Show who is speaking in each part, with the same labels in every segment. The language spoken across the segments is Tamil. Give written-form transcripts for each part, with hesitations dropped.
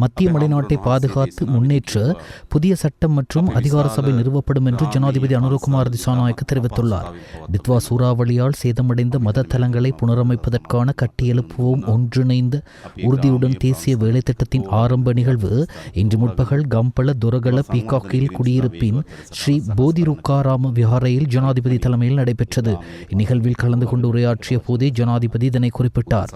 Speaker 1: மத்திய மலைநாட்டை பாதுகாத்து முன்னேற்ற புதிய சட்டம் மற்றும் அதிகார சபை நிறுவப்படும் என்று ஜனாதிபதி அனுரகுமார் திசாநாயக்க தெரிவித்துள்ளார். டித்வா சூறாவளியால் சேதமடைந்த மத தலங்களை புனரமைப்பதற்கான கட்டியெழுப்புவோம் ஒன்றிணைந்த உறுதியுடன் தேசிய வேலை திட்டத்தின் ஆரம்ப நிகழ்வு இன்று முற்பகல் கம்பள துரகல பீகாக்கில் குடியிருப்பின் ஸ்ரீ போதிருக்காராம விஹாரையில் ஜனாதிபதி தலைமையில் நடைபெற்றது. இந்நிகழ்வில் கலந்து கொண்டு உரையாற்றிய போதே ஜனாதிபதி இதனை குறிப்பிட்டார்.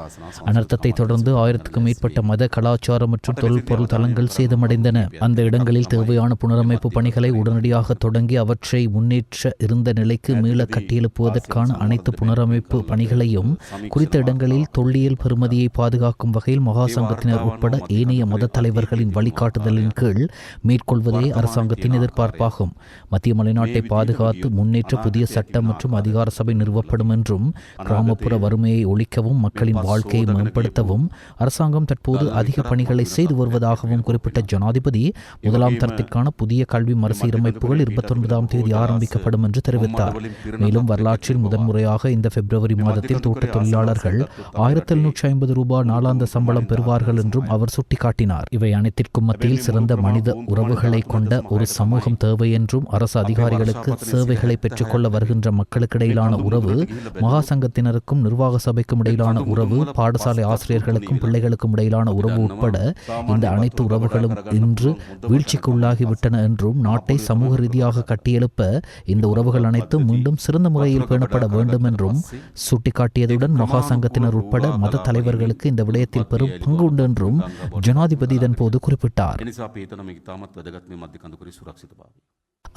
Speaker 1: அனர்த்தத்தை தொடர்ந்து 1000க்கும் மேற்பட்ட மத கலாச்சார மற்றும் தொல்பொருள் தளங்கள் சேதமடைந்தன. அந்த இடங்களில் தேவையான புனரமைப்பு பணிகளை உடனடியாக தொடங்கி அவற்றை முன்னேற்ற இருந்த நிலைக்கு மீள கட்டியெழுப்புவதற்கான அனைத்து புனரமைப்பு பணிகளையும் குறித்த இடங்களில் தொல்லியல் பெறுமதியை பாதுகாக்கும் வகையில் மகாசங்கத்தினர் உட்பட ஏனைய மத தலைவர்களின் வழிகாட்டுதலின் கீழ் மேற்கொள்வதே அரசாங்கத்தின் எதிர்பார்ப்பாகும். மத்திய மலைநாட்டை பாதுகாத்து முன்னேற்ற புதிய சட்டம் மற்றும் அதிகார சபை நிறுவப்படும் என்றும் கிராமப்புற வறுமையை ஒழிக்கவும் மக்களின் வாழ்க்கையை மேம்படுத்தவும் அரசாங்கம் தற்போது அதிக பணிகளை செய்து வருவதாகவும் குறிப்பிட்ட ஜனாதிபதி முதலாம் தரத்திற்கான புதிய கல்வி மறுசீரமைப்புகள் 29ஆம் தேதி ஆரம்பிக்கப்படும் என்று தெரிவித்தார். மேலும் வரலாற்றில் முதன்முறையாக இந்த பிப்ரவரி மாதத்தில் தோட்ட தொழிலாளர்கள் 1750 ரூபாய் நாளாந்த சம்பளம் பெறுவார்கள் என்றும் அவர் சுட்டிக்காட்டினார். இவை அனைத்திற்கும் மத்தியில் சிறந்த மனித உறவுகளை கொண்ட ஒரு சமூகம் தேவை என்றும் அரசு அதிகாரிகளுக்கு சேவைகளை பெற்றுக்கொள்ள வருகின்ற மக்களுக்கிடையிலான உறவு, மகாசங்கத்தினருக்கும் நிர்வாக சபைக்கும் இடையிலான உறவு, பாடசாலை ஆசிரியர்களுக்கும் பிள்ளைகளுக்கும் இடையிலான உறவு உட்பட இந்த அனைத்து உறவுகளும் இன்று வீழ்ச்சிக்கு உள்ளாகிவிட்டன என்றும் நாட்டை சமூக ரீதியாக கட்டியெழுப்ப இந்த உறவுகள் அனைத்தும் மீண்டும் சிறந்த முறையில் பேணப்பட வேண்டும் என்றும் சுட்டிக்காட்டியதுடன் மகாசங்கத்தினர் உட்பட மத தலைவர்களுக்கு இந்த விடயத்தில் பெரும் பங்கு உண்டு என்றும் ஜனாதிபதி இதன் போது குறிப்பிட்டார்.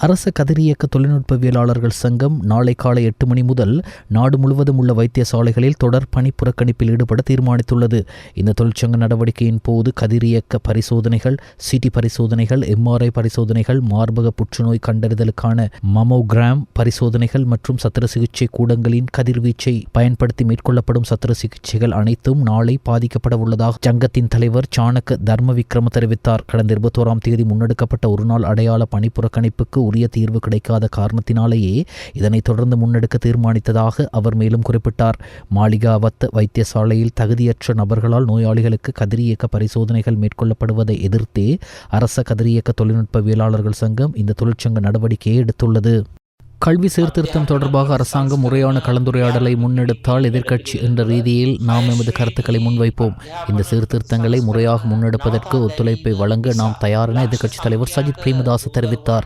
Speaker 1: அரச கதிரியக்க தொழில்நுட்பவியலாளர்கள் சங்கம் நாளை காலை 8 மணி முதல் நாடு முழுவதும் உள்ள வைத்தியசாலைகளில் தொடர் பணி புறக்கணிப்பில் ஈடுபட தீர்மானித்துள்ளது. இந்த தொழிற்சங்க நடவடிக்கையின் போது கதிரியக்க பரிசோதனைகள், சிடி பரிசோதனைகள், எம்ஆர்ஐ பரிசோதனைகள், மார்பக புற்றுநோய் கண்டறிதலுக்கான மமோகிராம் பரிசோதனைகள் மற்றும் சத்திர சிகிச்சை கூடங்களின் கதிர்வீச்சை பயன்படுத்தி மேற்கொள்ளப்படும் சத்திர சிகிச்சைகள் அனைத்தும் நாளை பாதிக்கப்பட உள்ளதாக சங்கத்தின் தலைவர் சாணக்க தர்ம விக்ரம தெரிவித்தார். கடந்த 21ஆம் தேதி முன்னெடுக்கப்பட்ட ஒருநாள் அடையாள பணி புறக்கணிப்புக்கு உரிய தீர்வு கிடைக்காத காரணத்தினாலேயே இதனை தொடர்ந்து முன்னெடுக்க தீர்மானித்ததாக அவர் மேலும் குறிப்பிட்டார். மாளிகாவத் வைத்தியசாலையில் தகுதியற்ற நபர்களால் நோயாளிகளுக்கு கதிரியக்க பரிசோதனைகள் மேற்கொள்ளப்படுவதை எதிர்த்தே அரச கதிரியக்க தொழில்நுட்பவியலாளர்கள் சங்கம் இந்த தொழிற்சங்க நடவடிக்கையை எடுத்துள்ளது. கல்வி சீர்திருத்தம் தொடர்பாக அரசாங்கம் முறையான கலந்துரையாடலை முன்னெடுத்தால் எதிர்க்கட்சி என்ற ரீதியில் நாம் எமது கருத்துக்களை முன்வைப்போம். இந்த சீர்திருத்தங்களை முறையாக முன்னெடுப்பதற்கு ஒத்துழைப்பை வழங்க நாம் தயார் என எதிர்க்கட்சித் தலைவர் சஜித் பிரேமதாச தெரிவித்தார்.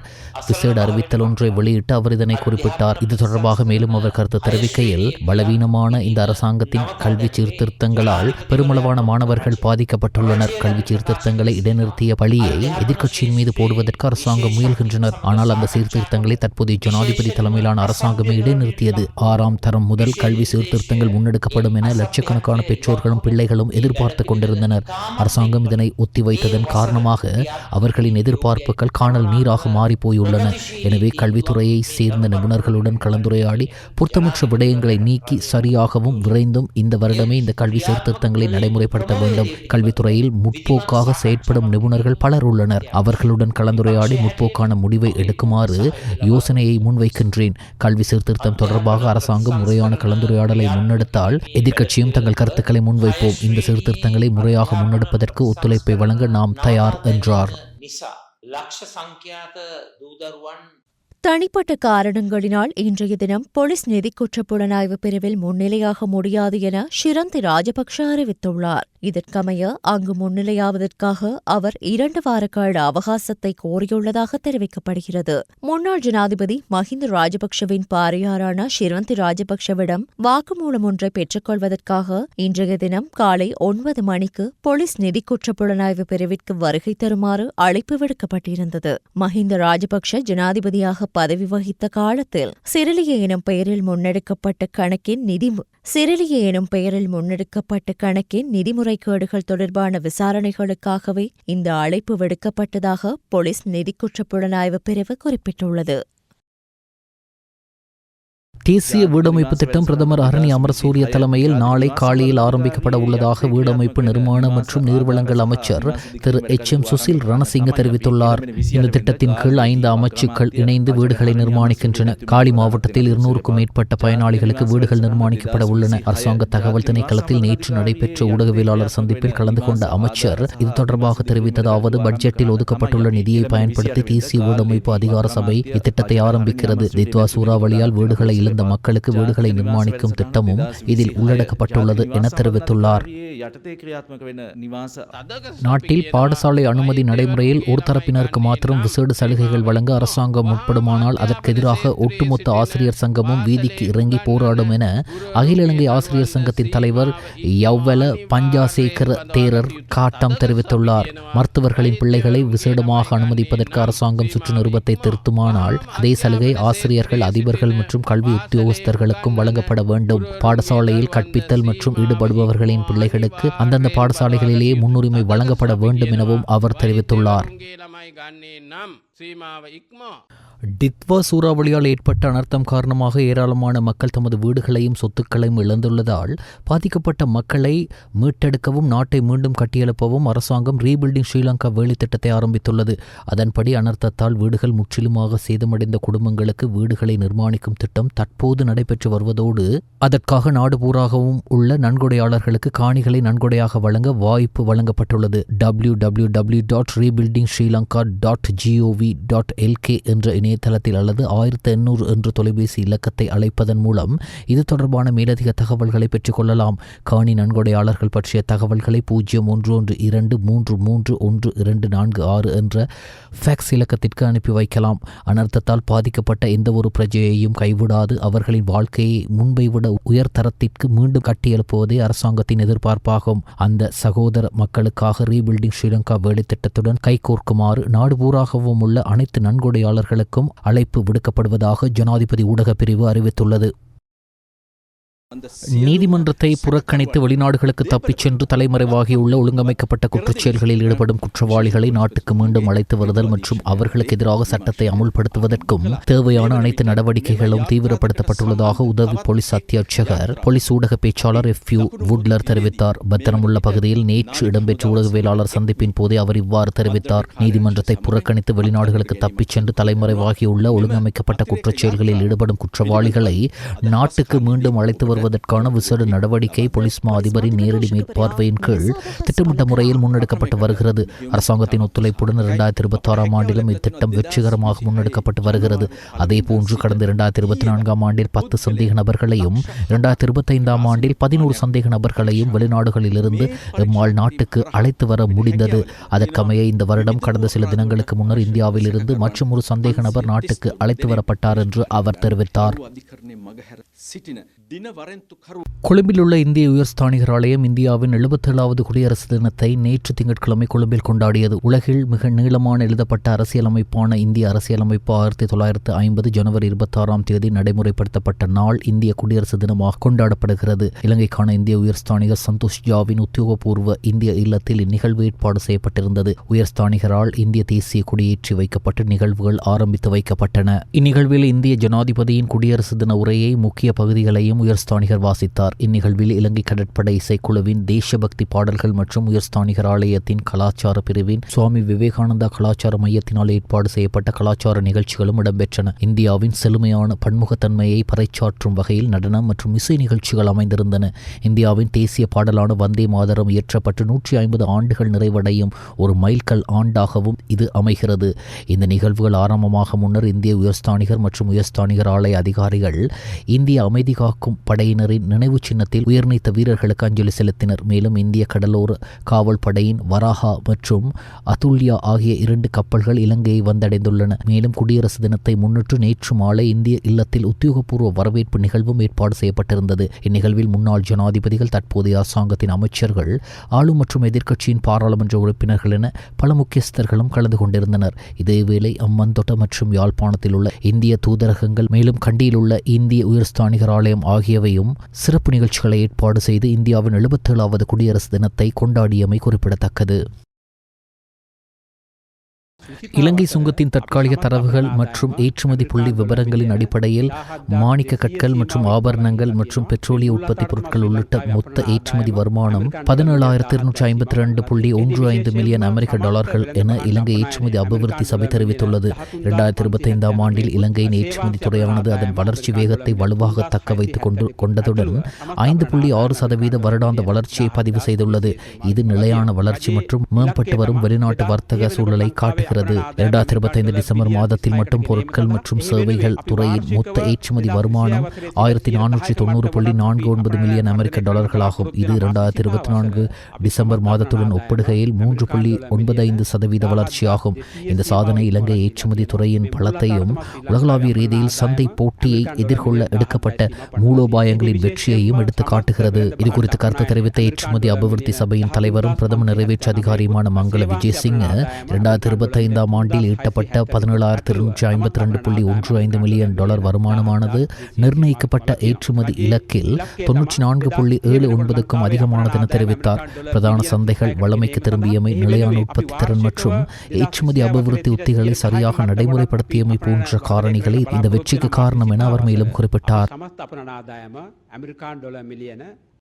Speaker 1: விசேட அறிவித்தல் ஒன்றை வெளியிட்டு அவர் இதனை குறிப்பிட்டார். இது தொடர்பாக மேலும் அவர் கருத்து தெரிவிக்கையில், பலவீனமான இந்த அரசாங்கத்தின் கல்வி சீர்திருத்தங்களால் பெருமளவான மாணவர்கள் பாதிக்கப்பட்டுள்ளனர். கல்வி சீர்திருத்தங்களை இடைநிறுத்திய பழியை எதிர்க்கட்சியின் மீது போடுவதற்கு அரசாங்கம் முயல்கின்றனர். ஆனால் அந்த சீர்திருத்தங்களை தற்போதைய ஜனாதிபதி தலைமையிலான அரசாங்கமே இடைநிறுத்தியது. 6ஆம் தரம் முதல் கல்வி சீர்திருத்தங்கள் முன்னெடுக்கப்படும் என லட்சக்கணக்கான பெற்றோர்களும் பிள்ளைகளும் எதிர்பார்த்து கொண்டிருந்தனர். அரசாங்கம் இதனை ஒத்திவைத்ததன் காரணமாக அவர்களின் எதிர்பார்ப்புகள் காணல் நீராக மாறி போயுள்ளன. எனவே கல்வித்துறையை சேர்ந்த நிபுணர்களுடன் கலந்துரையாடி பொருத்தமற்ற விடயங்களை நீக்கி சரியாகவும் விரைந்தும் இந்த வருடமே இந்த கல்வி சீர்திருத்தங்களை நடைமுறைப்படுத்த வேண்டும். கல்வித்துறையில் முற்போக்காக செயற்படும் நிபுணர்கள் பலர் உள்ளனர். அவர்களுடன் கலந்துரையாடி முற்போக்கான முடிவை எடுக்குமாறு யோசனையை முன்வை கல்வி சீர்திருத்தம் தொடர்பாக அரசாங்கம் முறையான கலந்துரையாடலை முன்னெடுத்தால் எதிர்க்கட்சியும் தங்கள் கருத்துக்களை முன்வைப்போம். இந்த சீர்திருத்தங்களை முறையாக முன்னெடுப்பதற்கு ஒத்துழைப்பை வழங்க நாம் தயார் என்றார்.
Speaker 2: தனிப்பட்ட காரணங்களினால் இன்றைய தினம் போலீஸ் நிதி குற்றப்புலனாய்வு பிரிவில் முன்னிலையாக முடியாது என ஷிரந்தி ராஜபக்ஷ அறிவித்துள்ளார். இதற்கமைய அங்கு முன்னிலையாவதற்காக அவர் 2 வார கால அவகாசத்தை கோரியுள்ளதாக தெரிவிக்கப்படுகிறது. முன்னாள் ஜனாதிபதி மஹிந்த ராஜபக்ஷவின் பாரியாரான ஷிரந்தி ராஜபக்ஷவிடம் வாக்குமூலம் ஒன்றை பெற்றுக்கொள்வதற்காக இன்றைய தினம் காலை 9 மணிக்கு போலீஸ் நிதி குற்றப்புலனாய்வு பிரிவிற்கு வருகை தருமாறு அழைப்பு விடுக்கப்பட்டிருந்தது. மஹிந்த ராஜபக்ஷ ஜனாதிபதியாக பதவி வகித்த காலத்தில் சிறிலிய எனும் பெயரில் முன்னெடுக்கப்பட்ட கணக்கின் நிதி முறைகேடுகள் தொடர்பான விசாரணைகளுக்காகவே இந்த அழைப்பு விடுக்கப்பட்டதாக போலீஸ் நிதி குற்றப்புலனாய்வு பிரிவு குறிப்பிட்டுள்ளது.
Speaker 1: தேசிய வீடமைப்பு திட்டம் பிரதமர் ஹரணி அமரசூரிய தலைமையில் நாளை காலையில் ஆரம்பிக்கப்பட உள்ளதாக வீடமைப்பு நிர்மாண மற்றும் நீர்வளங்கள் அமைச்சர் திரு HM சுசில் ரணசிங்க தெரிவித்துள்ளார். இந்த திட்டத்தின் கீழ் 5 அமைச்சுக்கள் இணைந்து வீடுகளை நிர்மாணிக்கின்றன. காலி மாவட்டத்தில் 200க்கும் மேற்பட்ட பயனாளிகளுக்கு வீடுகள் நிர்மாணிக்கப்பட உள்ளன. அரசாங்க தகவல் திணைக்களத்தில் நேற்று நடைபெற்ற ஊடகவியலாளர் சந்திப்பில் கலந்து கொண்ட அமைச்சர் இது தொடர்பாக தெரிவித்ததாவது, பட்ஜெட்டில் ஒதுக்கப்பட்டுள்ள நிதியை பயன்படுத்தி தேசிய வீடமைப்பு அதிகார சபை இத்திட்டத்தை ஆரம்பிக்கிறது. தித்வா சூறாவளியால் வீடுகளை இழந்த மக்களுக்கு வீடுகளை நிர்மாணிக்கும் திட்டமும் இதில் உள்ளடக்கப்பட்டுள்ளது என தெரிவித்துள்ளார். நாட்டில் பாடசாலை அனுமதி நடைமுறையில் ஒரு தரப்பினருக்கு மாத்திரம் விசேட சலுகைகள் வழங்க அரசாங்கம் முற்படுமானால் அதற்கு எதிராக ஒட்டுமொத்த ஆசிரியர் சங்கமும் வீதிக்கு இறங்கி போராடும் என அகில இலங்கை ஆசிரியர் சங்கத்தின் தலைவர் யவ்வல பஞ்சாசேகர தேரர் காட்டம் தெரிவித்துள்ளார். மருத்துவர்களின் பிள்ளைகளை விசேடமாக அனுமதிப்பதற்கு அரசாங்கம் சுற்று நிருபத்தை திருத்துமானால் அதே சலுகை ஆசிரியர்கள், அதிபர்கள் மற்றும் கல்வி உத்தியோகஸ்தர்களுக்கும் வழங்கப்பட வேண்டும். பாடசாலையில் கற்பித்தல் மற்றும் ஈடுபடுபவர்களின் பிள்ளைகளுக்கு அந்தந்த பாடசாலைகளிலேயே முன்னுரிமை வழங்கப்பட வேண்டும் எனவும் அவர் தெரிவித்துள்ளார். டித்வா சூறாவளியால் ஏற்பட்ட அனர்த்தம் காரணமாக ஏராளமான மக்கள் தமது வீடுகளையும் சொத்துக்களையும் இழந்துள்ளதால் பாதிக்கப்பட்ட மக்களை மீட்டெடுக்கவும் நாட்டை மீண்டும் கட்டியெழுப்பவும் அரசாங்கம் ரீபில்டிங் ஸ்ரீலங்கா வேலை திட்டத்தை ஆரம்பித்துள்ளது. அதன்படி அனர்த்தத்தால் வீடுகள் முற்றிலுமாக சேதமடைந்த குடும்பங்களுக்கு வீடுகளை நிர்மாணிக்கும் திட்டம் தற்போது நடைபெற்று வருவதோடு அதற்காக நாடு பூராகவும் உள்ள நன்கொடையாளர்களுக்கு காணிகளை நன்கொடையாக வழங்க வாய்ப்பு வழங்கப்பட்டுள்ளது. www.rebuildingsrilanka.gov.lk என்ற இணையதளத்தில் அல்லது 1800 என்ற தொலைபேசி இலக்கத்தை அழைப்பதன் மூலம் இது தொடர்பான மேலதிக தகவல்களை பெற்றுக் கொள்ளலாம். காணி நன்கொடையாளர்கள் பற்றிய தகவல்களை 0112331246 என்ற ஃபேக்ஸ் இலக்கத்திற்கு அனுப்பி வைக்கலாம். அனர்த்தத்தால் பாதிக்கப்பட்ட எந்த ஒரு பிரஜையையும் கைவிடாது அவர்களின் வாழ்க்கையை முன்பை விட உயர்தரத்திற்கு மீண்டும் கட்டியெழுப்புவதே அரசாங்கத்தின் எதிர்பார்ப்பாகும். அந்த சகோதர மக்களுக்காக ரீபில்டிங் ஸ்ரீலங்கா வேலை திட்டத்துடன் கைகோர்க்குமாறு நாடு பூராகவும் உள்ள அனைத்து நன்கொடையாளர்களுக்கும் அழைப்பு விடுக்கப்படுவதாக ஜனாதிபதி ஊடகப் பிரிவு அறிவித்துள்ளது. நீதிமன்றத்தை புறக்கணித்து வெளிநாடுகளுக்கு தப்பிச் சென்று தலைமறைவாகியுள்ள ஒழுங்கமைக்கப்பட்ட குற்றச்செயல்களில் ஈடுபடும் குற்றவாளிகளை நாட்டுக்கு மீண்டும் அழைத்து வருதல் மற்றும் அவர்களுக்கு எதிராக சட்டத்தை அமுல்படுத்துவதற்கும் தேவையான அனைத்து நடவடிக்கைகளும் தீவிரப்படுத்தப்பட்டுள்ளதாக உதவி போலீஸ் அத்தியட்சகர் போலீஸ் ஊடக பேச்சாளர் FU வுட்லர் தெரிவித்தார். பத்திரமுள்ள பகுதியில் நேற்று இடம்பெற்ற ஊடகவியலாளர் சந்திப்பின் போதே அவர் இவ்வாறு தெரிவித்தார். நீதிமன்றத்தை புறக்கணித்து வெளிநாடுகளுக்கு தப்பிச் சென்று தலைமறைவாகியுள்ள ஒழுங்கமைக்கப்பட்ட குற்றச்செயல்களில் ஈடுபடும் குற்றவாளிகளை நாட்டுக்கு மீண்டும் அழைத்து வருவதற்கான விசேட நடவடிக்கை போலீஸ் மா அதிபரின் நேரடி மேற்பார்வையின் கீழ் திட்டமிட்ட முறையில் முன்னெடுக்கப்பட்டு வருகிறது. அரசாங்கத்தின் ஒத்துழைப்புடன் 2026 ஆண்டிலும் இத்திட்டம் வெற்றிகரமாக முன்னெடுக்கப்பட்டு வருகிறது. அதேபோன்று கடந்த 2024 ஆண்டில் 10 சந்தேக நபர்களையும் 2025 ஆண்டில் 11 சந்தேக நபர்களையும் வெளிநாடுகளிலிருந்து எம்மால் நாட்டுக்கு அழைத்து வர முடிந்தது. அதற்கமைய இந்த வருடம் கடந்த சில தினங்களுக்கு முன்னர் இந்தியாவில் இருந்து மற்றும் ஒரு சந்தேக நபர் நாட்டுக்கு அழைத்து வரப்பட்டார் என்று அவர் தெரிவித்தார். கொழும்பில் உள்ள இந்திய உயர்ஸ்தானிகர் ஆலயம் இந்தியாவின் 77வது குடியரசு தினத்தை நேற்று திங்கட்கிழமை கொழும்பில் கொண்டாடியது. உலகில் மிக நீளமான எழுதப்பட்ட அரசியலமைப்பான இந்திய அரசியலமைப்பு 1950 ஜனவரி 26 நடைமுறைப்படுத்தப்பட்ட நாள் இந்திய குடியரசு தினமாக கொண்டாடப்படுகிறது. இலங்கைக்கான இந்திய உயர்ஸ்தானிகர் சந்தோஷ் ஜாவின் உத்தியோகபூர்வ இந்திய இல்லத்தில் இந்நிகழ்வு ஏற்பாடு செய்யப்பட்டிருந்தது. உயர்ஸ்தானிகரால் இந்திய தேசிய கொடியேற்றி வைக்கப்பட்டு நிகழ்வுகள் ஆரம்பித்து வைக்கப்பட்டன. இந்நிகழ்வில் இந்திய ஜனாதிபதியின் குடியரசு தின உரையை முக்கிய பகுதிகளையும் உயர்ஸ்தானிகர் வாசித்தார். இந்நிகழ்வில் இலங்கை கடற்படை இசைக்குழுவின் தேசபக்தி பாடல்கள் மற்றும் உயர்ஸ்தானிகர் ஆலயத்தின் கலாச்சார பிரிவின் சுவாமி விவேகானந்தா கலாச்சார மையத்தினால் ஏற்பாடு செய்யப்பட்ட கலாச்சார நிகழ்ச்சிகளும் இடம்பெற்றன. இந்தியாவின் செழுமையான பன்முகத்தன்மையை பறைச்சாற்றும் வகையில் நடனம் மற்றும் இசை நிகழ்ச்சிகள் அமைந்திருந்தன. இந்தியாவின் தேசிய பாடலான வந்தே மாதரம் இயற்றப்பட்டு 150 ஆண்டுகள் நிறைவடையும் ஒரு மைல்கல் ஆண்டாகவும் இது அமைகிறது. இந்த நிகழ்வுகள் ஆரம்பமாக முன்னர் இந்திய உயர்ஸ்தானிகர் மற்றும் உயர்ஸ்தானிகர் ஆலய அதிகாரிகள் இந்திய அமைதி காக்கும் படையினரின் நினைவு சின்னத்தில் உயிர்நீத்த வீரர்களுக்கு அஞ்சலி செலுத்தினர். மேலும் இந்திய கடலோர காவல் படையின் வராஹா மற்றும் அதுல்யா ஆகிய 2 கப்பல்கள் இலங்கையை வந்தடைந்துள்ளன. மேலும் குடியரசு தினத்தை முன்னிட்டு நேற்று மாலை இந்திய இல்லத்தில் உத்தியோகபூர்வ வரவேற்பு நிகழ்வும் ஏற்பாடு செய்யப்பட்டிருந்தது. இந்நிகழ்வில் முன்னாள் ஜனாதிபதிகள், தற்போதைய அரசாங்கத்தின் அமைச்சர்கள், ஆளும் மற்றும் எதிர்க்கட்சியின் பாராளுமன்ற உறுப்பினர்கள் என பல முக்கியஸ்தர்களும் கலந்து கொண்டிருந்தனர். இதேவேளை அம்மந்தோட்ட மற்றும் யாழ்ப்பாணத்தில் உள்ள இந்திய தூதரகங்கள் மேலும் கண்டியில் உள்ள இந்திய உயர்ஸ்தானிகர் ஆலயம் ஆகியவையும் சிறப்பு நிகழ்ச்சிகளை ஏற்பாடு செய்து இந்தியாவின் 77வது குடியரசு தினத்தை கொண்டாடியமை குறிப்பிடத்தக்கது. இலங்கை சுங்கத்தின் தற்காலிக தரவுகள் மற்றும் ஏற்றுமதி புள்ளி விவரங்களின் அடிப்படையில் மாணிக்க கற்கள் மற்றும் ஆபரணங்கள் மற்றும் பெட்ரோலிய உற்பத்தி பொருட்கள் உள்ளிட்ட மொத்த ஏற்றுமதி வருமானம் 17,252.15 மில்லியன் அமெரிக்க டாலர்கள் என இலங்கை ஏற்றுமதி அபிவிருத்தி சபை தெரிவித்துள்ளது. 2025ஆம் ஆண்டில் இலங்கையின் ஏற்றுமதி துறையானது அதன் வளர்ச்சி வேகத்தை வலுவாக தக்க வைத்துக் கொண்டதுடன் 5.6% வருடாந்த வளர்ச்சியை பதிவு செய்துள்ளது. இது நிலையான வளர்ச்சி மற்றும் மேம்பட்டு வரும் வெளிநாட்டு வர்த்தக சூழலை காட்டுகிறது. 2025 டிசம்பர் மாதத்தில் மட்டும் பொருட்கள் மற்றும் சேவைகள் துறையின் மொத்த ஏற்றுமதி வருமானம் 1,490.49 மில்லியன் அமெரிக்க டாலர்களாகும். இது 2024 டிசம்பர் மாதத்துடன் ஒப்பிடுகையில் 3.95% வளர்ச்சியாகும். இந்த சாதனை இலங்கை ஏற்றுமதி துறையின் பலத்தையும் உலகளாவிய ரீதியில் சந்தை போட்டியை எதிர்கொள்ள எடுக்கப்பட்ட மூலோபாயங்களின் வெற்றியையும் எடுத்து காட்டுகிறது. இதுகுறித்து கருத்து தெரிவித்த ஏற்றுமதி அபிவிருத்தி சபையின் தலைவரும் பிரதம நிறைவேற்று அதிகாரியுமான மங்கள விஜயசிங்க 2025ஆம் ஆண்டில் ஈட்டப்பட்ட 17,252.15 மில்லியன் டாலர் வருமானமானது நிர்ணயிக்கப்பட்ட ஏற்றுமதி இலக்கில் 94.79க்கும் அதிகமானதென தெரிவித்தார். பிரதான சந்தைகள் வளமைக்கு திரும்பியமை, நிலையான உற்பத்தி திறன் மற்றும் ஏற்றுமதி அபிவிருத்தி உத்திகளை சரியாக நடைமுறைப்படுத்தியமை போன்ற காரணிகளை இந்த வெற்றிக்கு காரணம் என அவர் மேலும் குறிப்பிட்டார்.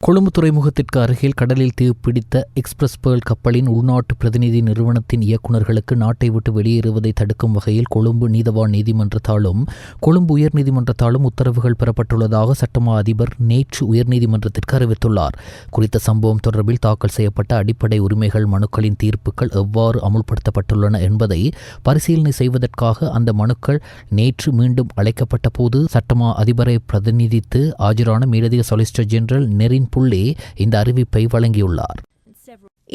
Speaker 1: கொழும்பு துறைமுகத்திற்கு அருகில் கடலில் தீப்பிடித்த எக்ஸ்பிரஸ் பேர்ல் கப்பலின் உள்நாட்டு பிரதிநிதி நிறுவனத்தின் இயக்குநர்களுக்கு நாட்டை விட்டு வெளியேறுவதை தடுக்கும் வகையில் கொழும்பு நீதவான் நீதிமன்றத்தாலும் கொழும்பு உயர்நீதிமன்றத்தாலும் உத்தரவுகள் பெறப்பட்டுள்ளதாக சட்டமா அதிபர் நேற்று உயர்நீதிமன்றத்திற்கு அறிவித்துள்ளார். குறித்த சம்பவம் தொடர்பில் தாக்கல் செய்யப்பட்ட அடிப்படை உரிமைகள் மனுக்களின் தீர்ப்புகள் எவ்வாறு அமுல்படுத்தப்பட்டுள்ளன என்பதை பரிசீலனை செய்வதற்காக அந்த மனுக்கள் நேற்று மீண்டும் அழைக்கப்பட்ட போது சட்டமா அதிபரை பிரதிநிதித்து ஆஜரான மேலதிக சொலிசிட்டர் ஜெனரல் நெரின் புள்ளே இந்த அறிவிப்பை வழங்கியுள்ளார்.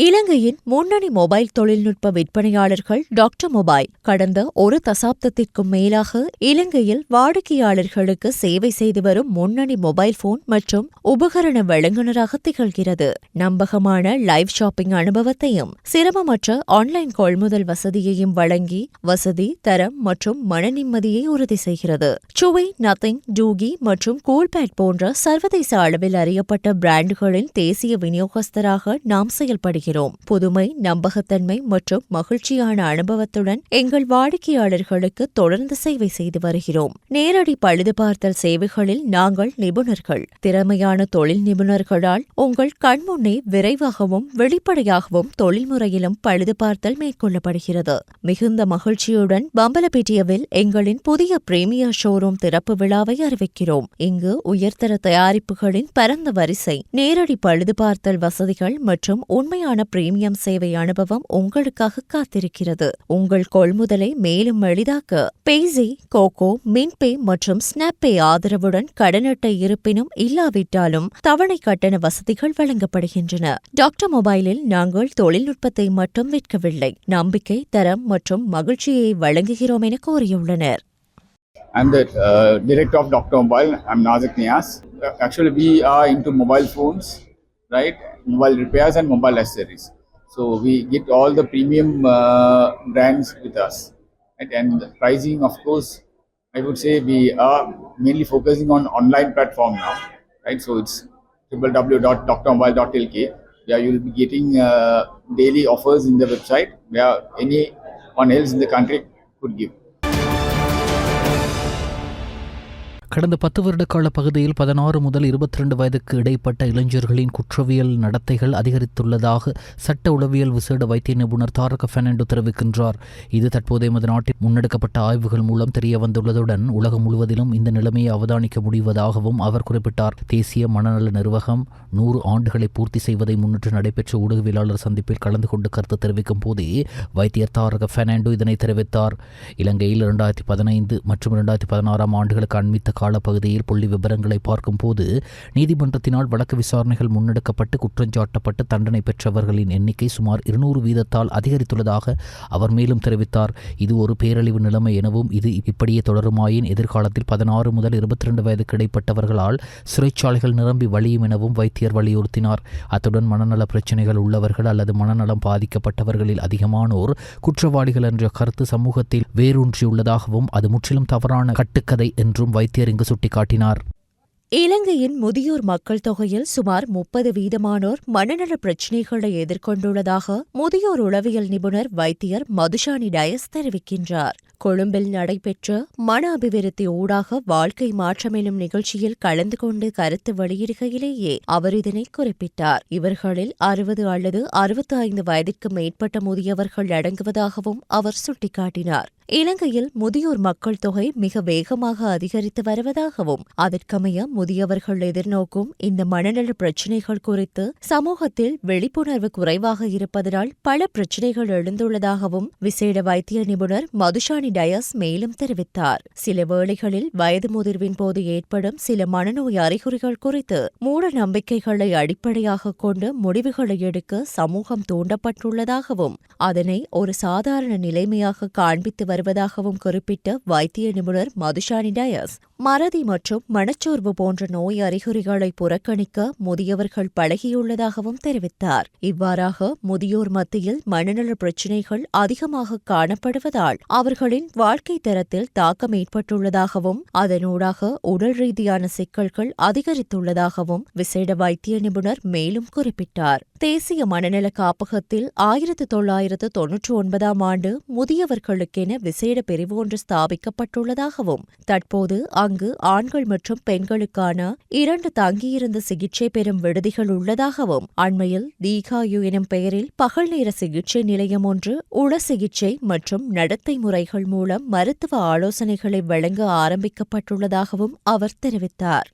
Speaker 2: இலங்கையின் முன்னணி மொபைல் தொழில்நுட்ப விற்பனையாளர்கள் டாக்டர் மொபைல் கடந்த ஒரு தசாப்தத்திற்கும் மேலாக இலங்கையில் வாடிக்கையாளர்களுக்கு சேவை செய்து வரும் முன்னணி மொபைல் போன் மற்றும் உபகரண வழங்குநராக திகழ்கிறது. நம்பகமான லைவ் ஷாப்பிங் அனுபவத்தையும் சிரமமற்ற ஆன்லைன் கொள்முதல் வசதியையும் வழங்கி வசதி, தரம் மற்றும் மன நிம்மதியை உறுதி செய்கிறது. சுவை, நத்திங், டூகி மற்றும் கூல்பேட் போன்ற சர்வதேச அளவில் அறியப்பட்ட பிராண்டுகளின் தேசிய விநியோகஸ்தராக நாம் செயல்படுகிறோம். புதுமை, நம்பகத்தன்மை மற்றும் மகிழ்ச்சியான அனுபவத்துடன் எங்கள் வாடிக்கையாளர்களுக்கு தொடர்ந்து சேவை செய்து வருகிறோம். நேரடி பழுதுபார்த்தல் சேவைகளில் நாங்கள் நிபுணர்கள். திறமையான தொழில் நிபுணர்களால் உங்கள் கண்முன்னே விரைவாகவும் வெளிப்படையாகவும் தொழில்முறையிலும் பழுதுபார்த்தல் மேற்கொள்ளப்படுகிறது. மிகுந்த மகிழ்ச்சியுடன் பம்பலப்பேட்டியவில் எங்களின் புதிய பிரீமியர் ஷோரூம் திறப்பு விழாவை அறிவிக்கிறோம். இங்கு உயர்தர தயாரிப்புகளின் பரந்த வரிசை, நேரடி பழுதுபார்த்தல் வசதிகள் மற்றும் உண்மையான பிரீமியம் சேவை அனுபவம் உங்களுக்காக காத்திருக்கிறது. உங்கள் கொள்முதலை மேலும் எளிதாக்க பேசி, கோகோ, மின்பே மற்றும் ஸ்னாப்பே ஆதரவுடன் கடன் அட்டை இருப்பினும் இல்லாவிட்டாலும் தவணை கட்டண வசதிகள் வழங்கப்படுகின்றன. டாக்டர் மொபைலில் நாங்கள் தொழில்நுட்பத்தை மட்டும் விற்கவில்லை, நம்பிக்கை, தரம் மற்றும் மகிழ்ச்சியை வழங்குகிறோம் என கூறியுள்ளனர்.
Speaker 3: I'm the director of Dr. Mobile. I'm Nazik Nias. Actually, we are into mobile phones, right? Mobile repairs and mobile accessories. So we get all the premium brands with us. Right? And the pricing, of course, I would say we are mainly focusing on online platform now. Right? So it's www.drmobile.lk. where you will be getting daily offers in the website where anyone else in the country could give.
Speaker 1: கடந்த 10 வருட கால பகுதியில் 16 முதல் 22 வயதுக்கு இடைப்பட்ட இளைஞர்களின் குற்றவியல் நடத்தைகள் அதிகரித்துள்ளதாக சட்ட உளவியல் விசேட வைத்திய நிபுணர் தாரக பெர்னாண்டோ தெரிவிக்கின்றார். இது தற்போதைய நமது நாட்டில் முன்னெடுக்கப்பட்ட ஆய்வுகள் மூலம் தெரிய வந்துள்ளதுடன் உலகம் முழுவதிலும் இந்த நிலைமையை அவதானிக்க முடிவதாகவும் அவர் குறிப்பிட்டார். தேசிய மனநல நிர்வாகம் 100 ஆண்டுகளை பூர்த்தி செய்வதை முன்னிட்டு நடைபெற்ற ஊடகவியலாளர் சந்திப்பில் கலந்து கொண்டு கருத்து தெரிவிக்கும் போதே வைத்தியர் தாரக பெர்னாண்டோ இதனை தெரிவித்தார். இலங்கையில் 2015 மற்றும் 2016 ஆண்டுகளுக்கு அண்மித்த காலப்பகுதியில் புள்ளி விவரங்களை பார்க்கும் போது நீதிமன்றத்தினால் வழக்கு விசாரணைகள் முன்னெடுக்கப்பட்டு குற்றஞ்சாட்டப்பட்டு தண்டனை பெற்றவர்களின் எண்ணிக்கை சுமார் 200% அதிகரித்துள்ளதாக அவர் மேலும் தெரிவித்தார். இது ஒரு பேரழிவு நிலைமை எனவும் இது இப்படியே தொடருமாயின் எதிர்காலத்தில் 16 முதல் 22 வயதுக்கு இடைப்பட்டவர்களால் சிறைச்சாலைகள் நிரம்பி வழியும் எனவும் வைத்தியர் வலியுறுத்தினார். அத்துடன் மனநல பிரச்சினைகள் உள்ளவர்கள் அல்லது மனநலம் பாதிக்கப்பட்டவர்களில் அதிகமானோர் குற்றவாளிகள் என்ற கருத்து சமூகத்தில் வேரூன்றியுள்ளதாகவும் அது முற்றிலும் தவறான கட்டுக்கதை என்றும் வைத்தியர் இங்கு சுட்டிக்காட்டினார்.
Speaker 2: இலங்கையின் முதியோர் மக்கள் தொகையில் சுமார் 30% மனநல பிரச்சினைகளை எதிர்கொண்டுள்ளதாக முதியோர் உளவியல் நிபுணர் வைத்தியர் மதுஷானி டயஸ் தெரிவிக்கின்றார். கொழும்பில் நடைபெற்ற மன அபிவிருத்தி ஊடாக வாழ்க்கை மாற்றம் எனும் நிகழ்ச்சியில் கலந்து கொண்டு கருத்து வெளியிடுகையிலேயே அவர் இதனை குறிப்பிட்டார். இவர்களில் 60 அல்லது 65 வயதிற்கு மேற்பட்ட முதியவர்கள் அடங்குவதாகவும் அவர் சுட்டிக்காட்டினார். இலங்கையில் முதியோர் மக்கள் தொகை மிக வேகமாக அதிகரித்து வருவதாகவும் அதற்கமைய முதியவர்கள் எதிர்நோக்கும் இந்த மனநல பிரச்சினைகள் குறித்து சமூகத்தில் விழிப்புணர்வு குறைவாக இருப்பதனால் பல பிரச்சினைகள் எழுந்துள்ளதாகவும் விசேட வைத்திய நிபுணர் மதுஷானி டயஸ் மேலும் தெரிவித்தார். சில வேளைகளில் வயது முதிர்வின் போது ஏற்படும் சில மனநோய் அறிகுறிகள் குறித்து மூட நம்பிக்கைகளை அடிப்படையாக கொண்டு முடிவுகளை எடுக்க சமூகம் தூண்டப்பட்டுள்ளதாகவும் அதனை ஒரு சாதாரண நிலைமையாக காண்பித்து வருவதாகவும் குறிப்பிட்ட வைத்திய நிபுணர் மதுஷானி டயஸ் மறதி மற்றும் மனச்சோர்வு போன்ற நோய் அறிகுறிகளை புறக்கணிக்க முதியவர்கள் பழகியுள்ளதாகவும் தெரிவித்தார். இவ்வாறாக முதியோர் மத்தியில் மனநல பிரச்சினைகள் அதிகமாக காணப்படுவதால் அவர்களின் வாழ்க்கை தரத்தில் தாக்கம் ஏற்பட்டுள்ளதாகவும் அதனூடாக உடல் ரீதியான சிக்கல்கள் அதிகரித்துள்ளதாகவும் விசேட வைத்திய நிபுணர் மேலும் குறிப்பிட்டார். தேசிய மனநல காப்பகத்தில் 1999 ஆண்டு முதியவர்களுக்கென விசேட பிரிவு ஒன்று ஸ்தாபிக்கப்பட்டுள்ளதாகவும் தற்போது அங்கு ஆண்கள் மற்றும் பெண்களுக்கான 2 தங்கியிருந்த சிகிச்சை பெறும் விடுதிகள் உள்ளதாகவும் அண்மையில் தீகாயு எனும் பெயரில் பகல் நேர சிகிச்சை நிலையம் ஒன்று உள சிகிச்சை மற்றும் நடத்தை முறைகள் மூலம் மருத்துவ ஆலோசனைகளை வழங்க ஆரம்பிக்கப்பட்டுள்ளதாகவும் அவர் தெரிவித்தார்.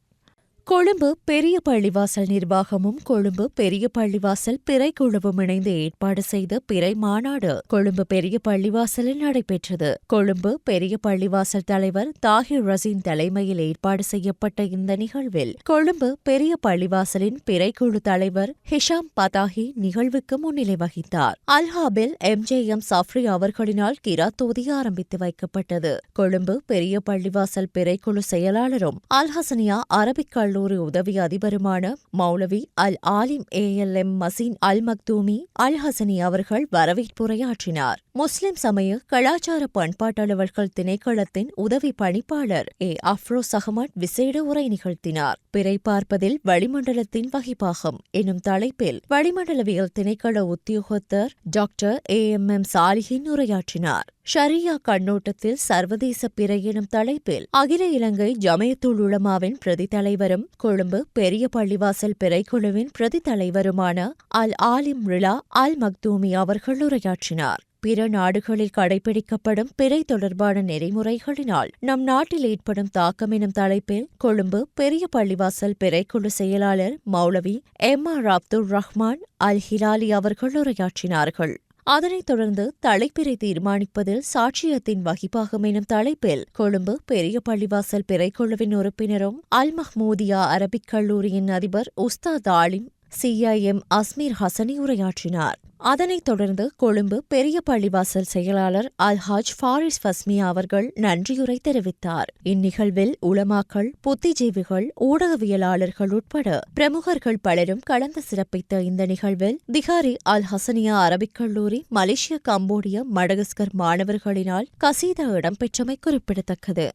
Speaker 2: கொழும்பு பெரிய பள்ளிவாசல் நிர்வாகமும் கொழும்பு பெரிய பள்ளிவாசல் பிறை குழுவும் இணைந்து ஏற்பாடு செய்த பிறை மாநாடு கொழும்பு பெரிய பள்ளிவாசலில் நடைபெற்றது. கொழும்பு பெரிய பள்ளிவாசல் தலைவர் தாஹிர் ரசீன் தலைமையில் ஏற்பாடு செய்யப்பட்ட இந்த நிகழ்வில் கொழும்பு பெரிய பள்ளிவாசலின் பிறைக்குழு தலைவர் ஹிஷாம் பதாஹி நிகழ்வுக்கு முன்னிலை வகித்தார். அல்ஹாபில் MJM சஃப்ரி அவர்களினால் கிராத்தோதி ஆரம்பித்து வைக்கப்பட்டது. கொழும்பு பெரிய பள்ளிவாசல் பிறைக்குழு செயலாளரும் அல்ஹசனியா அரபிக் கல்லூரி உதவி அதிபருமான மௌலவி அல் ஆலிம் ALM மசீன் அல் மக்தூமி அல் ஹசனி அவர்கள் வரவேற்புரையாற்றினார். முஸ்லிம் சமய கலாச்சார பண்பாட்டு அலுவல்கள் திணைக்களத்தின் உதவி பணிப்பாளர் அஃப்ரோஸ் அகமட் விசேட உரை நிகழ்த்தினார். பிறை பார்ப்பதில் வளிமண்டலத்தின் வகிப்பாகம் எனும் தலைப்பில் வளிமண்டலவியல் திணைக்கள உத்தியோகத்தர் டாக்டர் AMM சாலிஹின் உரையாற்றினார். ஷரியா கண்ணோட்டத்தில் சர்வதேச பிறை எனும் தலைப்பில் அகில இலங்கை ஜமயத்துல் உலமாவின் பிரதி தலைவரும் கொழும்பு பெரிய பள்ளிவாசல் பிறைக்குழுவின் பிரதி தலைவருமான அல் ஆலிம் ரிலா அல் மக்தூமி அவர்கள் உரையாற்றினார். பிற நாடுகளில் கடைபிடிக்கப்படும் பிறை தொடர்பான நெறிமுறைகளினால் நம் நாட்டில் ஏற்படும் தாக்கம் எனும் தலைப்பில் கொழும்பு பெரிய பள்ளிவாசல் பிறைக்குழு செயலாளர் மௌலவி MR அப்துல் ரஹ்மான் அல் ஹிலாலி அவர்கள் உரையாற்றினார்கள். அதனைத் தொடர்ந்து தலைப்பிறை தீர்மானிப்பதில் சாட்சியத்தின் வகிப்பாகம் எனும் தலைப்பில் கொழும்பு பெரிய பள்ளிவாசல் பிறைக்குழுவின் உறுப்பினரும் அல் மஹ்மூதியா அரபிக் கல்லூரியின் அதிபர் உஸ்தாத் ஆலிம் CIM அஸ்மீர் ஹசனி உரையாற்றினார். அதனைத் தொடர்ந்து கொழும்பு பெரிய பள்ளிவாசல் செயலாளர் அல்ஹாஜ் ஃபாரிஸ் ஃபஸ்மியா அவர்கள் நன்றியுரை தெரிவித்தார். இந்நிகழ்வில் உலமாக்கள், புத்திஜீவிகள், ஊடகவியலாளர்கள் உட்பட பிரமுகர்கள் பலரும் கலந்து சிறப்பித்த இந்த நிகழ்வில் திகாரி அல் ஹசனியா அரபிக் கல்லூரி, மலேசியா, கம்போடியா, மடகஸ்கர் மாணவர்களினால் கசீதா இடம்பெற்றமை குறிப்பிடத்தக்கது.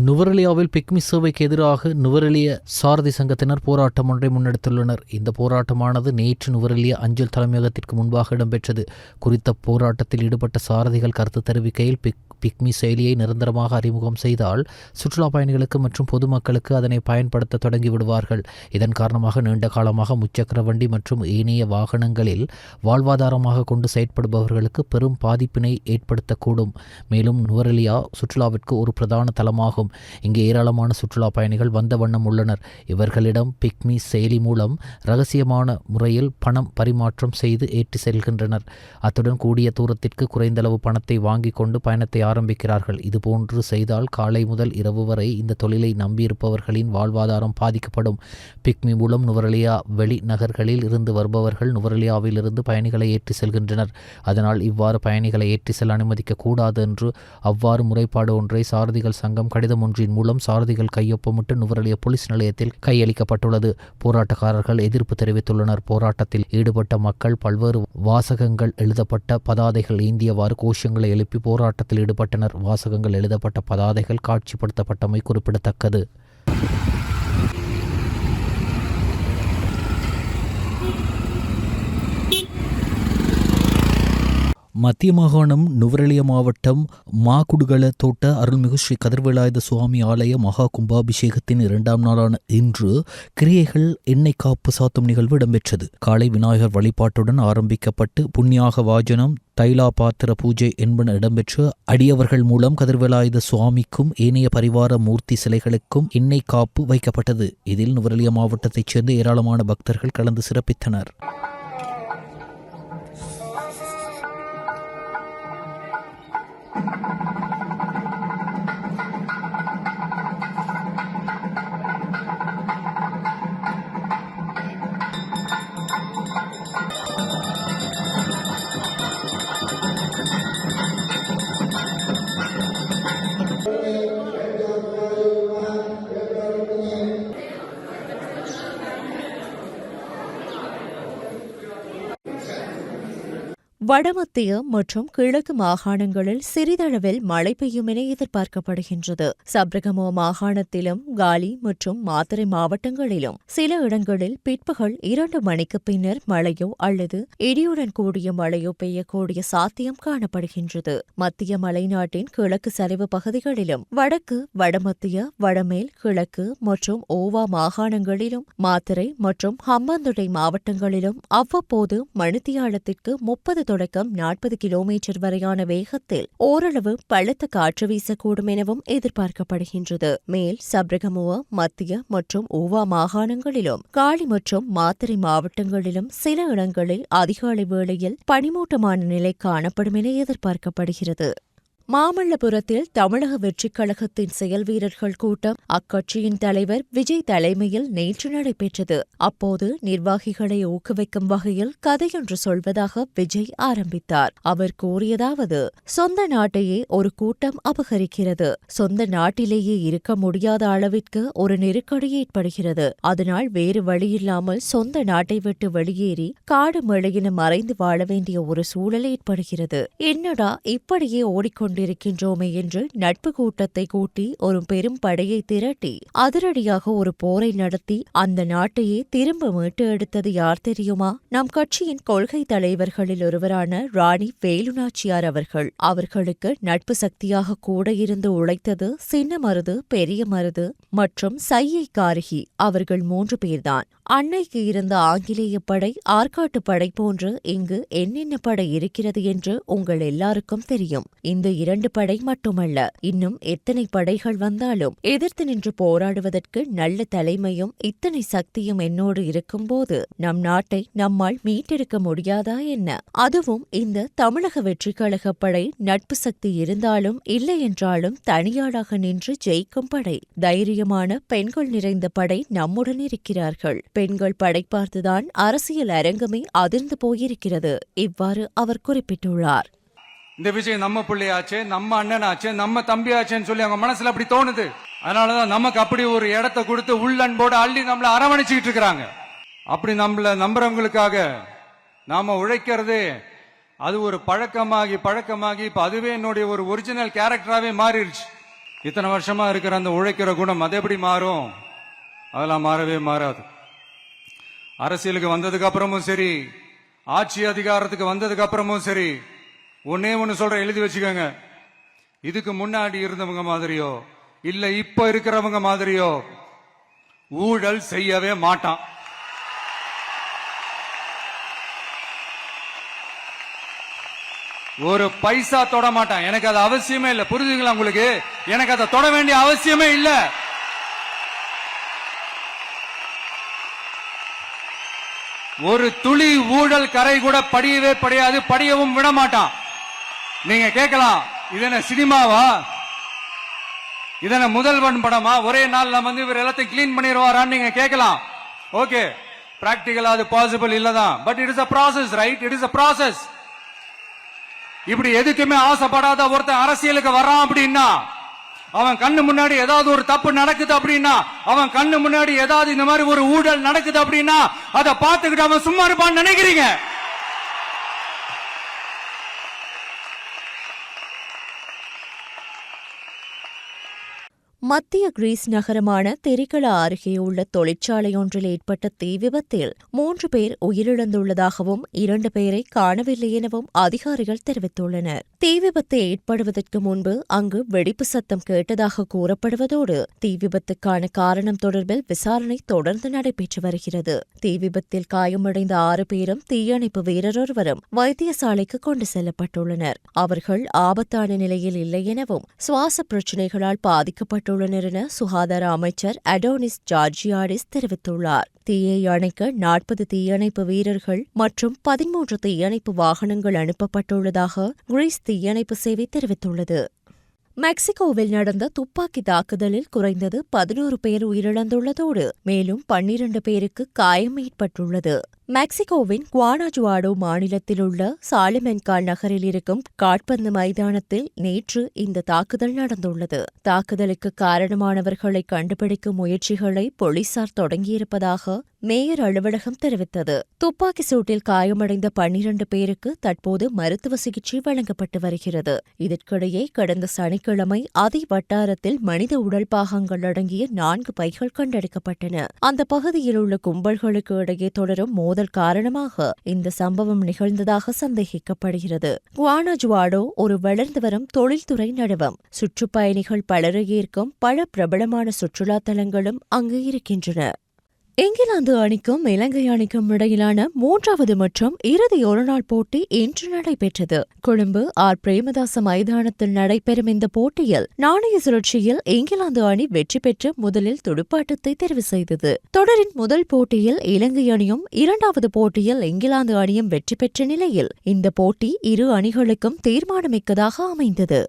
Speaker 1: நுவரெலியாவில் பிக்மி சேவைக்கு எதிராக நுவரெலிய சாரதி சங்கத்தினர் போராட்டம் ஒன்றை முன்னெடுத்துள்ளனர். இந்த போராட்டமானது நேற்று நுவரெலிய அஞ்சல் தலைமையகத்திற்கு முன்பாக இடம்பெற்றது. குறித்த போராட்டத்தில் ஈடுபட்ட சாரதிகள் கருத்து தெரிவிக்கையில் பிக்மி செயலியை நிரந்தரமாக அறிமுகம் செய்தால் சுற்றுலா பயணிகளுக்கு மற்றும் பொதுமக்களுக்கு அதனை பயன்படுத்த தொடங்கிவிடுவார்கள். இதன் காரணமாக நீண்ட காலமாக முச்சக்கர வண்டி மற்றும் ஏனைய வாகனங்களில் வாழ்வாதாரமாக கொண்டு செயற்படுபவர்களுக்கு பெரும் பாதிப்பினை ஏற்படுத்தக்கூடும். மேலும் நுவரெலியா சுற்றுலாவிற்கு ஒரு பிரதான தலமாகும். இங்கே ஏராளமான சுற்றுலா பயணிகள் வந்த வண்ணம் உள்ளனர். இவர்களிடம் பிக்மி செயலி மூலம் இரகசியமான முறையில் பணம் பரிமாற்றம் செய்து ஏற்றி செல்கின்றனர். அத்துடன் கூடிய தூரத்திற்கு குறைந்தளவு பணத்தை வாங்கிக் கொண்டு பயணத்தை ஆரம்பிக்கிறார்கள். இதுபோன்று செய்தால் காலை முதல் இரவு வரை இந்த தொழிலை நம்பியிருப்பவர்களின் வாழ்வாதாரம் பாதிக்கப்படும். பிக்மி மூலம் நுவரெலியா வெளி நகர்களில் இருந்து வருபவர்கள் நுவரெலியாவில் இருந்து பயணிகளை ஏற்றி செல்கின்றனர். அதனால் இவ்வாறு பயணிகளை ஏற்றி செல்ல அனுமதிக்க கூடாது என்று அவ்வாறு முறைப்பாடு ஒன்றை சாரதிகள் சங்கம் கடிதம் ஒன்றின் மூலம் சாரதிகள் கையொப்பமிட்டு நுவரெலியா போலீஸ் நிலையத்தில் கையளிக்கப்பட்டுள்ளது. போராட்டக்காரர்கள் எதிர்ப்பு தெரிவித்துள்ளனர். போராட்டத்தில் ஈடுபட்ட மக்கள் பல்வேறு வாசகங்கள் எழுதப்பட்ட பதாதைகள் ஏந்தியவாறு கோஷங்களை எழுப்பி போராட்டத்தில் ஈடுபட்டனர். வாசகங்கள் எழுதப்பட்ட பதாதைகள் காட்சிப்படுத்தப்பட்டமை குறிப்பிடத்தக்கது. மத்திய மாகாணம் நுவரெலிய மாவட்டம் மாகுடுகள தோட்ட அருள்மிகு ஸ்ரீ கதிர்வேலாயுத சுவாமி ஆலய மகா கும்பாபிஷேகத்தின் 2ஆம் நாளான இன்று கிரியைகள் எண்ணெய் காப்பு சாத்தும் நிகழ்வு இடம்பெற்றது. காலை விநாயகர் வழிபாட்டுடன் ஆரம்பிக்கப்பட்டு புண்ணியாக வாஜனம் தைலா பாத்திர பூஜை என்பன இடம்பெற்று அடியவர்கள் மூலம் கதிர்வேலாயுத சுவாமிக்கும் ஏனைய பரிவார மூர்த்தி சிலைகளுக்கும் எண்ணெய் காப்பு வைக்கப்பட்டது. இதில் நுவரெலிய மாவட்டத்தைச் சேர்ந்த ஏராளமான பக்தர்கள் கலந்து சிறப்பித்தனர்.
Speaker 2: வடமத்திய மற்றும் கிழக்கு மாகாணங்களில் சிறிதளவில் மழை பெய்யும் என எதிர்பார்க்கப்படுகின்றது. சப்ரகமோ மாகாணத்திலும் காலி மற்றும் மாத்தறை மாவட்டங்களிலும் சில இடங்களில் பிற்பகல் 2 மணிக்கு பின்னர் மழையோ அல்லது இடியுடன் கூடிய மழையோ பெய்யக்கூடிய சாத்தியம் காணப்படுகின்றது. மத்திய மலைநாட்டின் கிழக்கு சரிவு பகுதிகளிலும் வடக்கு வடமத்திய வடமேல் கிழக்கு மற்றும் ஓவா மாகாணங்களிலும் மாத்தறை மற்றும் ஹம்பாந்தோட்டை மாவட்டங்களிலும் அவ்வப்போது மணித்தியாலத்திற்கு 30 தொடக்கம் 40 கிலோமீட்டர் வரையான வேகத்தில் ஓரளவு பலத்த காற்று வீசக்கூடும் எனவும் எதிர்பார்க்கப்படுகின்றது. மேல் சப்ரகமுவ மத்திய மற்றும் ஓவா மாகாணங்களிலும் காலி மற்றும் மாத்தறை மாவட்டங்களிலும் சில இடங்களில் அதிகாலை வேளையில் பனிமூட்டமான நிலை காணப்படும் என எதிர்பார்க்கப்படுகிறது. மாமல்லபுரத்தில் தமிழக வெற்றிக் கழகத்தின் செயல் வீரர்கள் கூட்டம் அக்கட்சியின் தலைவர் விஜய் தலைமையில் நேற்று நடைபெற்றது. அப்போது நிர்வாகிகளை ஊக்குவிக்கும் வகையில் கதையொன்று சொல்வதாக விஜய் ஆரம்பித்தார். அவர் கூறியதாவது: சொந்த நாட்டையே ஒரு கூட்டம் அபகரிக்கிறது. சொந்த நாட்டிலேயே இருக்க முடியாத அளவிற்கு ஒரு நெருக்கடி ஏற்படுகிறது. அதனால் வேறு வழியில்லாமல் சொந்த நாட்டை விட்டு வெளியேறி காடு மழையின மறைந்து வாழ வேண்டிய ஒரு சூழல் ஏற்படுகிறது. என்னடா இப்படியே ஓடிக்கொண்டிருக்கின்றோமே என்று நட்பு கூட்டத்தை கூட்டி ஒரு பெரும் படையை திரட்டி அதிரடியாக ஒரு போரை நடத்தி அந்த நாட்டையே திரும்ப மீட்டு எடுத்தது யார் தெரியுமா? நம் கட்சியின் கொள்கை தலைவர்களில் ஒருவரான ராணி வேலுநாச்சியார் அவர்கள். அவர்களுக்கு நட்பு சக்தியாக கூட இருந்து உழைத்தது சின்ன மருது, பெரிய மருது மற்றும் சையை காரிகி. அவர்கள் 3 பேர்தான். அன்னைக்கு இருந்த ஆங்கிலேய படை, ஆற்காட்டு படை போன்று இங்கு என்னென்ன படை இருக்கிறது என்று உங்கள் எல்லாருக்கும் தெரியும். இந்த 2 படை மட்டுமல்ல, இன்னும் எத்தனை படைகள் வந்தாலும் எதிர்த்து நின்று போராடுவதற்கு நல்ல தலைமையும் இத்தனை சக்தியும் என்னோடு இருக்கும்போது நம் நாட்டை நம்மால் மீட்டெடுக்க முடியாதா என்ன? அதுவும் இந்த தமிழக வெற்றிக் கழக படை நட்பு சக்தி இருந்தாலும் இல்லை என்றாலும் தனியாளாக நின்று ஜெயிக்கும் படை. தைரியமான பெண்கள் நிறைந்த படை நம்முடன் இருக்கிறார்கள். பெண்கள் படை பார்த்துதான் அரசியல் அரங்கமே அதிர்ந்து போயிருக்கிறது. இவ்வாறு அவர் குறிப்பிட்டுள்ளார்.
Speaker 4: இந்த விஜய் நம்ம பிள்ளையாச்சே, நம்ம அண்ணனாச்சே, நம்ம தம்பியாச்சேன்னு சொல்லி அவங்க மனசுல அப்படி தோணுது. அதனாலதான் நமக்கு அப்படி ஒரு இடத்தை கொடுத்து உள்ளன்போடு அள்ளி நம்மள அரவணைச்சுக்கிட்டு இருக்கிறாங்க. அப்படி நம்மள நம்புறவங்களுக்காக நாம உழைக்கிறது அது ஒரு பழக்கமாகி இப்ப அதுவே என்னுடைய ஒரு ஒரிஜினல் கேரக்டராவே மாறிடுச்சு. இத்தனை வருஷமா இருக்கிற அந்த உழைக்கிற குணம் அது எப்படி மாறும்? அதெல்லாம் மாறவே மாறாது. அரசியலுக்கு வந்ததுக்கு அப்புறமும் சரி, ஆட்சி அதிகாரத்துக்கு வந்ததுக்கு அப்புறமும் சரி, ஒன்னே ஒன்னு சொல்ற, எழுதி வச்சுக்கோங்க. இதுக்கு முன்னாடி இருந்தவங்க மாதிரியோ இல்ல இப்ப இருக்கிறவங்க மாதிரியோ ஊழல் செய்யவே மாட்டான். ஒரு பைசா தொட மாட்டான். எனக்கு அது அவசியமே இல்லை. புரிஞ்சுங்களா உங்களுக்கு? எனக்கு அதை தொட வேண்டிய அவசியமே இல்லை. ஒரு துளி ஊழல் கரை கூட படியவே படியாது, படியவும் விட மாட்டான். நீங்க கேட்கலாம், இது என்ன சினிமாவா? இது என்ன முதல்வன் படமா? ஒரே நாள் நம்ம இவர் எல்லாத்தையும் கிளீன் பண்ணிடுவாரான்னு நீங்க கேட்கலாம். ஓகே, பிராக்டிகலா அது பாசிபிள் இல்லதான். But it is a process, right? It is a process. இப்படி எதுக்குமே ஆசைப்படாத ஒருத்தன் அரசியலுக்கு வர்றான் அப்படின்னா, அவன் கண்ணு முன்னாடி ஏதாவது ஒரு தப்பு நடக்குது அப்படின்னா, அவன் கண்ணு முன்னாடி ஏதாவது இந்த மாதிரி ஒரு ஊழல் நடக்குது அப்படின்னா அதை பார்த்துக்கிட்டு அவன் சும்மா இருப்பான்னு நினைக்கிறீங்க?
Speaker 2: மத்திய கிரீஸ் நகரமான தெரிகளா அருகே உள்ள தொழிற்சாலையொன்றில் ஏற்பட்ட தீ விபத்தில் 3 பேர் உயிரிழந்துள்ளதாகவும் 2 பேரை காணவில்லை எனவும் அதிகாரிகள் தெரிவித்துள்ளனர். தீ விபத்து ஏற்படுவதற்கு முன்பு அங்கு வெடிப்பு சத்தம் கேட்டதாக கூறப்படுவதோடு தீ விபத்துக்கான காரணம் தொடர்பில் விசாரணை தொடர்ந்து நடைபெற்று வருகிறது. தீ விபத்தில் காயமடைந்த 6 பேரும் தீயணைப்பு வீரர் ஒருவரும் வைத்தியசாலைக்கு கொண்டு செல்லப்பட்டுள்ளனர். அவர்கள் ஆபத்தான நிலையில் இல்லை எனவும் சுவாச பிரச்சினைகளால் பாதிக்கப்பட்டுள்ளனர் என சுகாதார அமைச்சர் அடோனிஸ் ஜார்ஜியாடிஸ் தெரிவித்துள்ளார். தீயை அணைக்க 40 தீயணைப்பு வீரர்கள் மற்றும் 13 தீயணைப்பு வாகனங்கள் அனுப்பப்பட்டுள்ளதாக கிரீஸ் தீயணைப்பு சேவை தெரிவித்துள்ளது. மெக்சிகோவில் நடந்த துப்பாக்கி தாக்குதலில் குறைந்தது 11 பேர் உயிரிழந்துள்ளதோடு மேலும் 12 பேருக்கு காயம் ஏற்பட்டுள்ளது. மெக்சிகோவின் குவானாஜுவாடோ மாநிலத்தில் உள்ள சாலிமென்கால் நகரில் இருக்கும் காட்பந்து மைதானத்தில் நேற்று இந்த தாக்குதல் நடந்துள்ளது. தாக்குதலுக்கு காரணமானவர்களை கண்டுபிடிக்கும் முயற்சிகளை போலீசார் தொடங்கியிருப்பதாக மேயர் அலுவலகம் தெரிவித்தது. துப்பாக்கி சூட்டில் காயமடைந்த 12 பேருக்கு தற்போது மருத்துவ சிகிச்சை வழங்கப்பட்டு வருகிறது. இதற்கிடையே கடந்த சனிக்கிழமை அதே வட்டாரத்தில் மனித உடல் பாகங்கள் அடங்கிய 4 பைகள் கண்டெடுக்கப்பட்டன. அந்த பகுதியில் உள்ள கும்பல்களுக்கு இடையே தொடரும் மோதல் காரணமாக இந்த சம்பவம் நிகழ்ந்ததாக சந்தேகிக்கப்படுகிறது. குவானாஜுவாடோ ஒரு வளர்ந்து வரும் தொழில்துறை நடுவம். சுற்றுப்பயணிகள் பலரை ஈர்க்கும் பல பிரபலமான சுற்றுலா தலங்களும் அங்கு இருக்கின்றன. இங்கிலாந்து அணிக்கும் இலங்கை அணிக்கும் இடையிலான 3வது மற்றும் இறுதி ஒருநாள் போட்டி இன்று நடைபெற்றது. கொழும்பு ஆர். பிரேமதாச மைதானத்தில் நடைபெறும் இந்த போட்டியில் நாணய சுழற்சியில் இங்கிலாந்து அணி வெற்றி பெற்று முதலில் துடுப்பாட்டத்தை தெரிவு செய்தது. தொடரின் முதல் போட்டியில் இலங்கை அணியும் 2வது போட்டியில் இங்கிலாந்து அணியும் வெற்றி பெற்ற நிலையில் இந்த போட்டி இரு அணிகளுக்கும் தீர்மானமிக்கதாக அமைந்தது.